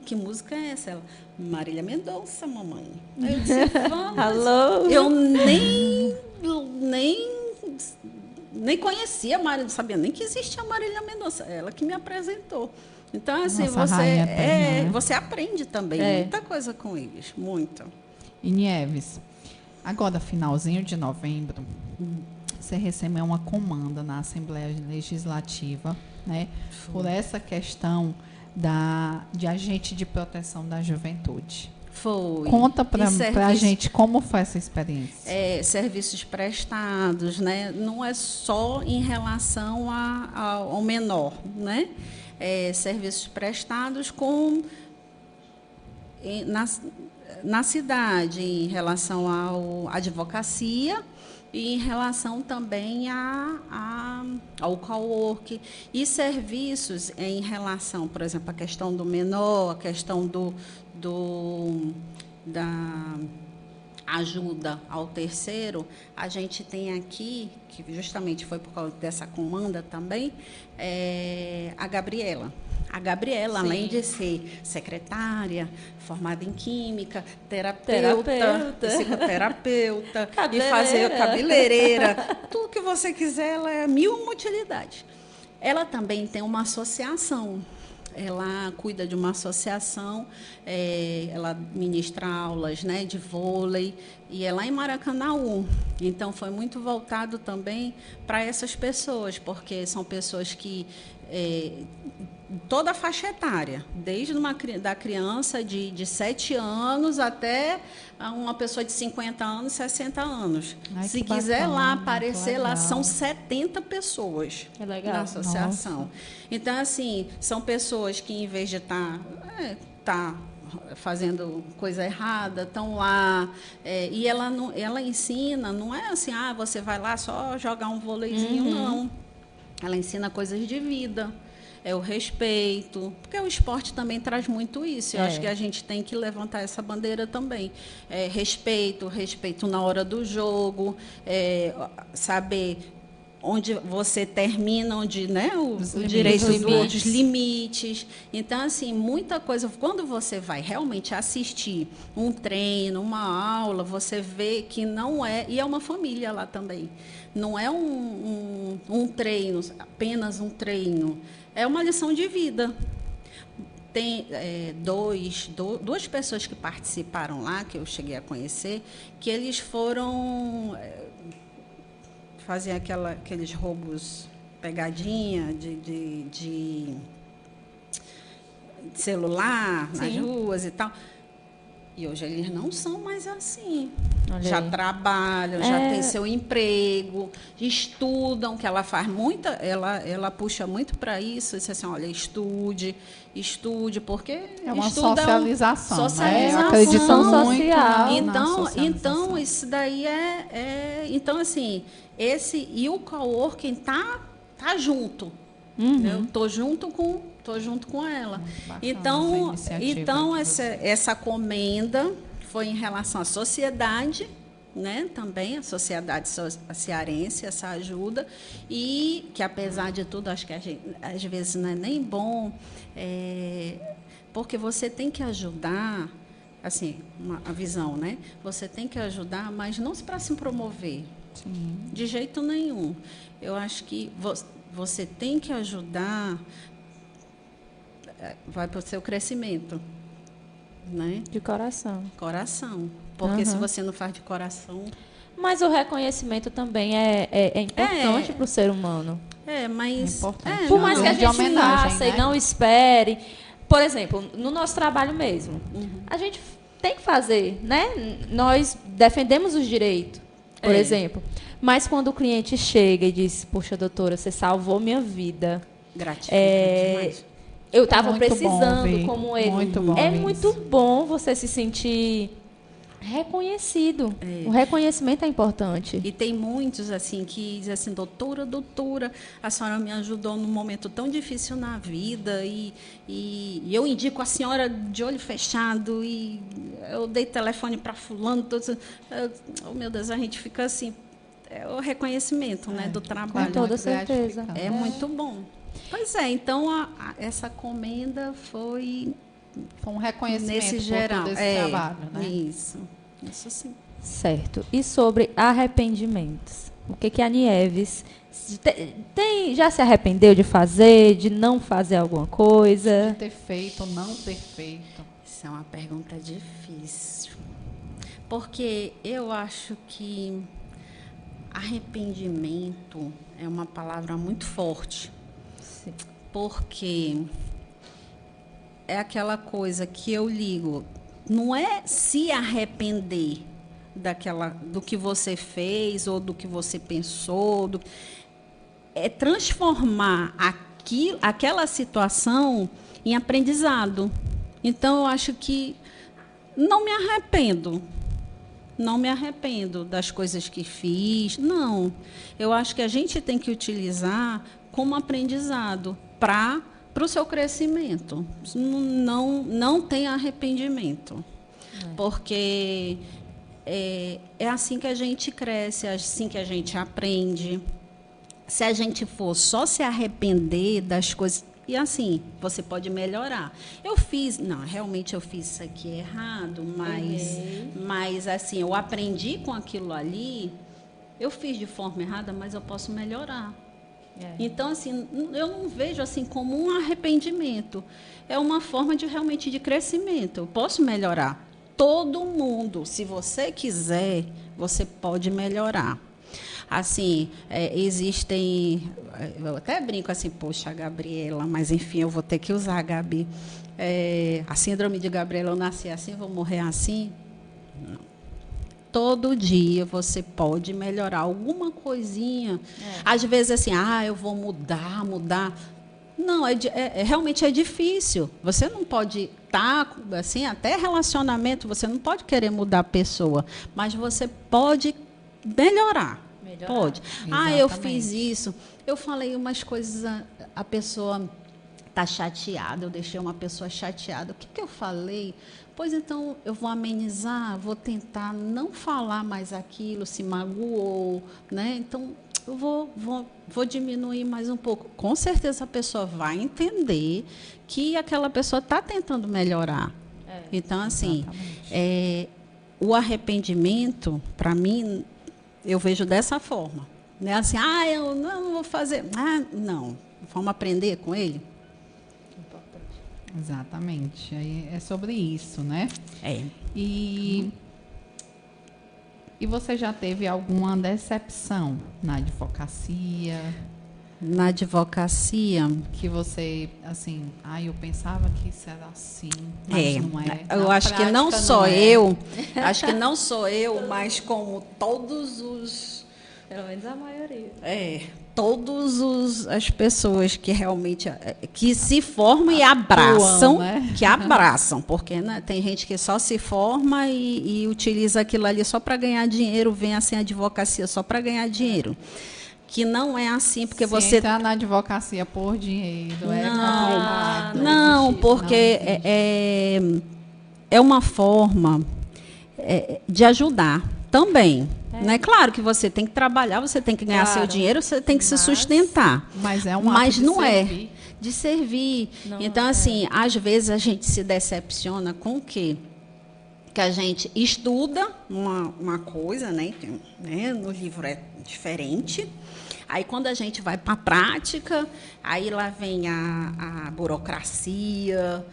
que música é essa? Ela, Marília Mendonça, mamãe. Aí eu disse, alô? Eu nem conhecia a Marília, não sabia nem que existia a Marília Mendonça. Ela que me apresentou. Então, assim, você aprende também muita coisa com eles, muita. E Nieves, agora, finalzinho de novembro, você recebeu uma comanda na Assembleia Legislativa, né, por essa questão de agente de proteção da juventude. Foi. Conta para a gente como foi essa experiência. Serviços prestados, né? Não é só em relação ao menor, né? Serviços prestados na cidade, em relação à advocacia e em relação também ao cowork e serviços em relação, por exemplo, à questão do menor, a questão da ajuda ao terceiro. A gente tem aqui, que justamente foi por causa dessa comanda também, a Gabriela. A Gabriela, sim, além de ser secretária, formada em química, terapeuta, psicoterapeuta, e fazer cabeleireira, tudo que você quiser, ela é 1000 utilidades. Ela também tem uma associação. Ela cuida de uma associação, ela ministra aulas, né, de vôlei, e é lá em Maracanaú. Então, foi muito voltado também para essas pessoas, porque são pessoas que... toda a faixa etária, desde da criança de 7 anos até uma pessoa de 50 anos, 60 anos. Ai, se quiser lá aparecer, lá são 70 pessoas na associação. Nossa. Então, assim, são pessoas que, em vez de estar fazendo coisa errada, estão lá, e ela ensina, não é assim, você vai lá só jogar um vôleizinho, não. Ela ensina coisas de vida. O respeito, porque o esporte também traz muito isso. Eu acho que a gente tem que levantar essa bandeira também. Respeito na hora do jogo, saber onde você termina, onde, né, o direito dos outros, limites. Então, assim, muita coisa. Quando você vai realmente assistir um treino, uma aula, você vê que não é... E é uma família lá também. Não é um treino, apenas um treino. É uma lição de vida. tem duas pessoas que participaram lá, que eu cheguei a conhecer, que eles foram fazer aqueles roubos, pegadinha de celular nas ruas e tal. E hoje eles não são mais assim. Já trabalham, já têm seu emprego, estudam, que ela faz muita, ela puxa muito para isso, diz assim, olha, estude, porque é uma socialização, né? Acreditam social. Então isso daí então assim, e o coworking tá junto. Eu tô junto com ela. Então essa comenda foi em relação à sociedade, né? Também a sociedade cearense, essa ajuda, e que apesar de tudo, acho que às vezes não é nem bom, porque você tem que ajudar, assim, a visão, né? Você tem que ajudar, mas não para se promover. Sim. De jeito nenhum. Eu acho que você tem que ajudar, vai para o seu crescimento, né? De coração. Porque se você não faz de coração... Mas o reconhecimento também é importante para o ser humano. Mas... por mais que a gente faça, né? E não espere. Por exemplo, no nosso trabalho mesmo, a gente tem que fazer, né? Nós defendemos os direitos, por exemplo. Mas quando o cliente chega e diz, poxa, doutora, você salvou minha vida. Gratificante demais. Eu estava precisando, bom, como ele. Muito bom, muito bom você se sentir reconhecido. O reconhecimento é importante. E tem muitos assim que dizem assim, doutora, a senhora me ajudou num momento tão difícil na vida e eu indico a senhora de olho fechado e eu dei telefone para fulano. Oh, meu Deus, a gente fica assim, é o reconhecimento, né, do trabalho. Com toda certeza. É muito bom. Pois é, então essa comenda foi um reconhecimento nesse geral. Por todo esse trabalho, né? Isso sim. Certo. E sobre arrependimentos? O que a Nieves já se arrependeu de fazer, de não fazer alguma coisa? De ter feito ou não ter feito? Isso é uma pergunta difícil. Porque eu acho que arrependimento é uma palavra muito forte. Sim. Porque é aquela coisa que eu ligo, não é se arrepender do que você fez ou do que você pensou, é transformar aquela situação em aprendizado. Então, eu acho que não me arrependo das coisas que fiz, não. Eu acho que a gente tem que utilizar como aprendizado para o seu crescimento. Não tem arrependimento. Porque é assim que a gente cresce, é assim que a gente aprende. Se a gente for só se arrepender das coisas... E assim, você pode melhorar. Realmente eu fiz isso aqui errado, mas assim, eu aprendi com aquilo ali, eu fiz de forma errada, mas eu posso melhorar. Então, assim, eu não vejo assim como um arrependimento. É uma forma realmente de crescimento. Eu posso melhorar. Todo mundo, se você quiser, você pode melhorar. Assim, existem... Eu até brinco assim, poxa, Gabriela, mas enfim, eu vou ter que usar, Gabi. A síndrome de Gabriela, eu nasci assim, vou morrer assim? Não. Todo dia você pode melhorar alguma coisinha. Às vezes, assim, eu vou mudar. Não, realmente é difícil. Você não pode estar, assim, até relacionamento, você não pode querer mudar a pessoa, mas você pode melhorar. Pode. Exatamente. Eu fiz isso. Eu falei umas coisas, a pessoa está chateada, eu deixei uma pessoa chateada. O que eu falei? Pois então, eu vou amenizar, vou tentar não falar mais aquilo, se magoou, né? Então, eu vou diminuir mais um pouco. Com certeza, a pessoa vai entender que aquela pessoa está tentando melhorar. Então, assim, o arrependimento, para mim, eu vejo dessa forma. Não é assim, eu não vou fazer. Não. Vamos aprender com ele? Exatamente. Aí é sobre isso, né? E você já teve alguma decepção na advocacia? Na advocacia? Que você, assim, eu pensava que isso era assim, mas não é. Eu acho que não só eu, acho que não sou eu, mas como todos os... Pelo menos a maioria. Todas as pessoas que realmente que se formam e abraçam, né? Que abraçam, porque né, tem gente que só se forma e utiliza aquilo ali só para ganhar dinheiro, vem assim a advocacia só para ganhar dinheiro. Que não é assim, porque você entrar na advocacia por dinheiro não, porque é uma forma de ajudar também. Né? Claro que você tem que trabalhar, você tem que ganhar seu dinheiro, você tem que se sustentar. Mas é um ato de servir. Não, então, assim, às vezes a gente se decepciona com o quê? Que a gente estuda uma coisa, né? No livro é diferente. Aí, quando a gente vai para a prática, aí lá vem a burocracia,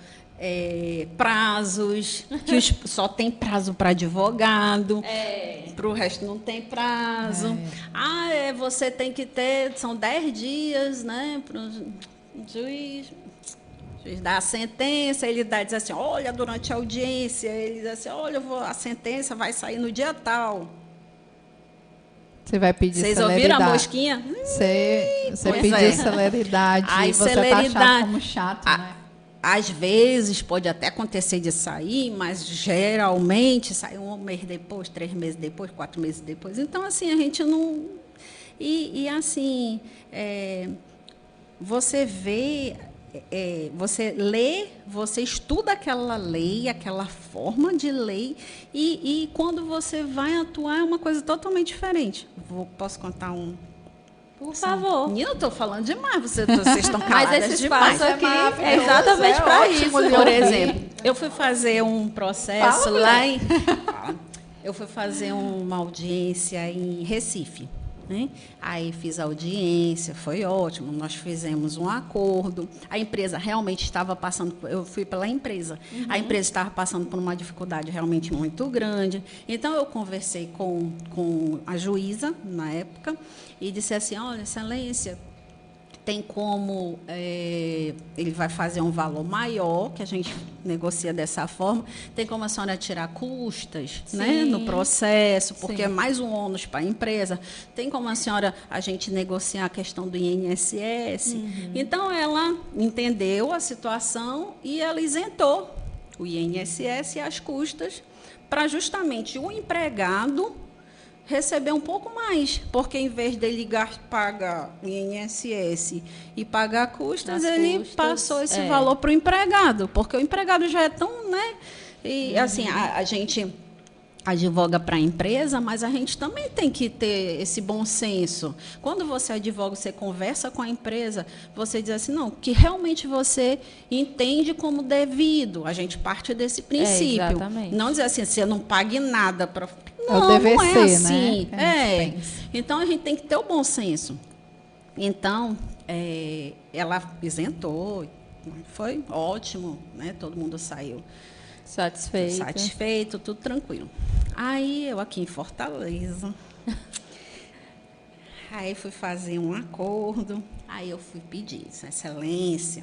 prazos, que só tem prazo para advogado, para o resto não tem prazo. Você tem que ter, são 10 dias, né, para o juiz dar a sentença, ele diz assim, olha, durante a audiência, ele diz assim, olha, a sentença vai sair no dia tal. Você vai pedir Vocês celeridade. Ouviram a mosquinha? Você pediu celeridade e você está achado como chato, né? Às vezes pode até acontecer de sair, mas geralmente sai 1 mês depois, 3 meses depois, 4 meses depois. Então, assim, a gente não... assim, você vê, você lê, você estuda aquela lei, aquela forma de lei, e quando você vai atuar é uma coisa totalmente diferente. Posso contar um... Por favor. Eu estou falando demais, vocês estão caladas Mas esse demais. espaço aqui é exatamente para isso. Por exemplo, eu fui fazer um processo eu fui fazer uma audiência em Recife. Né? Aí fiz a audiência, foi ótimo, nós fizemos um acordo. A empresa realmente estava passando, eu fui pela empresa, a empresa estava passando por uma dificuldade realmente muito grande. Então, eu conversei com a juíza, na época, e disse assim, olha, excelência, tem como, ele vai fazer um valor maior, que a gente negocia dessa forma, tem como a senhora tirar custas, né, no processo, porque é mais um ônus para a empresa, tem como a gente negociar a questão do INSS. Então, ela entendeu a situação e ela isentou o INSS e as custas para justamente o empregado receber um pouco mais, porque em vez dele pagar o INSS e pagar custas, ele passou esse valor para o empregado, porque o empregado já é tão, né? E assim, a gente advoga para a empresa, mas a gente também tem que ter esse bom senso. Quando você advoga, você conversa com a empresa, você diz assim, não, que realmente você entende como devido. A gente parte desse princípio. Exatamente. Não dizer assim, você não pague nada para... Não, não é assim. Né? Então, a gente tem que ter o bom senso. Então, ela isentou, foi ótimo, né? Todo mundo saiu satisfeito, tudo tranquilo. Aí, eu aqui em Fortaleza, aí fui fazer um acordo, aí eu fui pedir, excelência,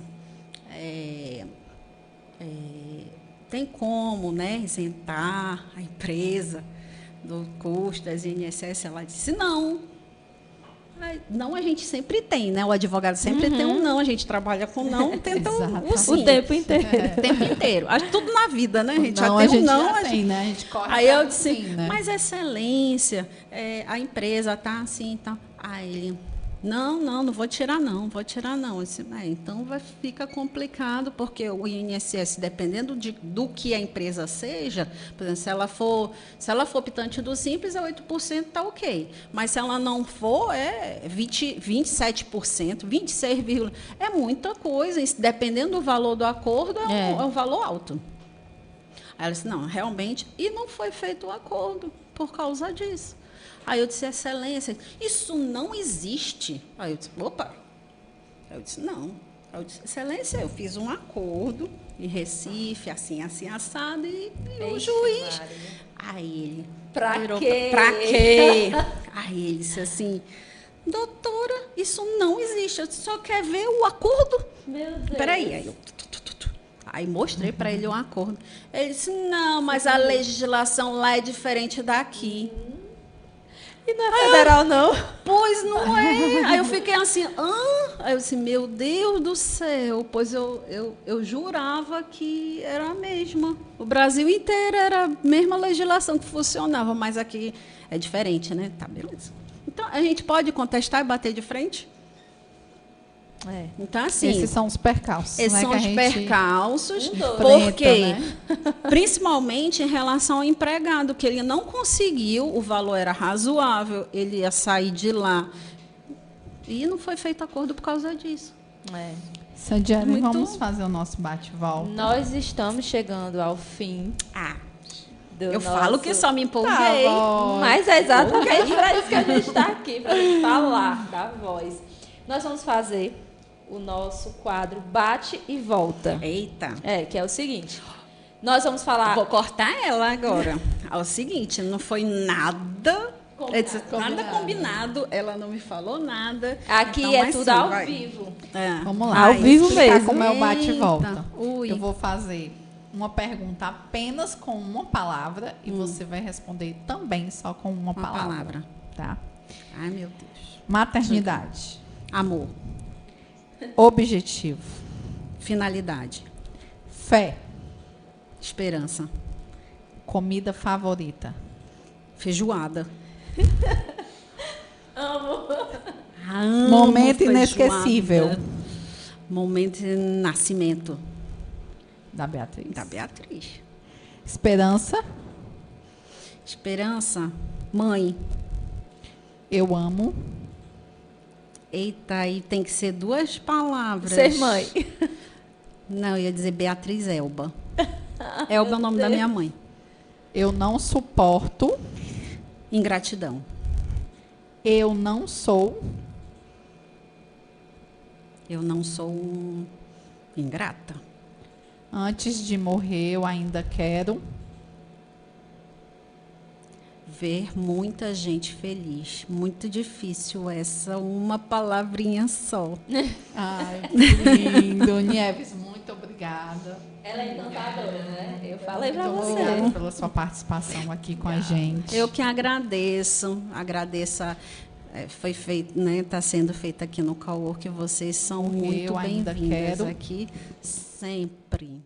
tem como, né, isentar a empresa do custo das INSS? Ela disse, não. Não, a gente sempre tem, né? O advogado sempre tem um não, a gente trabalha com não, tenta o tempo inteiro. O tempo inteiro. Acho que tudo na vida, né? A gente não, já tem um não. A gente corre. Aí eu disse, mas excelência, a empresa está assim, tá. Aí ele, não vou tirar não. Eu disse, então fica complicado, porque o INSS, dependendo do que a empresa seja, por exemplo, se ela for optante do Simples, 8% está ok. Mas se ela não for, 27%, 26%, é muita coisa. Dependendo do valor do acordo, é um valor alto. Aí ela disse, não, realmente, e não foi feito o acordo por causa disso. Aí eu disse, excelência, isso não existe. Aí eu disse, opa. Eu disse, não. Eu disse, Excelência, eu fiz um acordo em Recife, assim, assado, e o juiz... Aí ele... Pra quê? Pra quê? Aí ele disse assim, doutora, isso não existe, você só quer ver o acordo? Meu Deus. Peraí, aí mostrei para ele um acordo. Ele disse, não, mas a legislação lá é diferente daqui. E não é federal, não? Pois não é. Aí eu fiquei assim, Aí eu disse, meu Deus do céu, pois eu jurava que era a mesma. O Brasil inteiro era a mesma legislação que funcionava, mas aqui é diferente, né? Tá, beleza. Então, a gente pode contestar e bater de frente? Então, assim... Esses são os percalços. Esses são os percalços, porque, principalmente em relação ao empregado, que ele não conseguiu, o valor era razoável, ele ia sair de lá. E não foi feito acordo por causa disso. Sandiane, vamos fazer o nosso bate-volta. Nós estamos chegando ao fim. Eu falo que só me empolguei. Mas é exatamente para isso que a gente está aqui, para a gente falar da voz. Nós vamos fazer o nosso quadro Bate e Volta. Eita. Que é o seguinte. Nós vamos falar... Vou cortar ela agora. É o seguinte, não foi nada... Nada combinado, ela não me falou nada. Aqui então, é tudo ao vivo. Vamos lá. Ao vivo mesmo. Como é o bate e volta. Eu vou fazer uma pergunta apenas com uma palavra e você vai responder também só com uma palavra. Tá? Ai, meu Deus. Maternidade. Amor. Objetivo. Finalidade. Fé. Esperança. Comida favorita. Feijoada. Amo. Momento inesquecível. Momento de nascimento. Da Beatriz. Da Beatriz. Esperança. Esperança. Mãe. Eu amo. Eita, aí tem que ser 2 palavras. Ser mãe. Não, eu ia dizer Beatriz Elba. Elba é o nome da minha mãe. Eu não suporto. Ingratidão. Eu não sou. Eu não sou ingrata. Antes de morrer, eu ainda quero. Ver muita gente feliz. Muito difícil essa uma palavrinha só. Ai, que lindo. Nieves, muito obrigada. Ela é encantadora, né? Eu falei para você. Obrigada pela sua participação aqui com a gente. Eu que agradeço. Agradeço. Foi feito, né? Está sendo feito aqui no Cowork. Vocês são muito bem-vindas aqui sempre.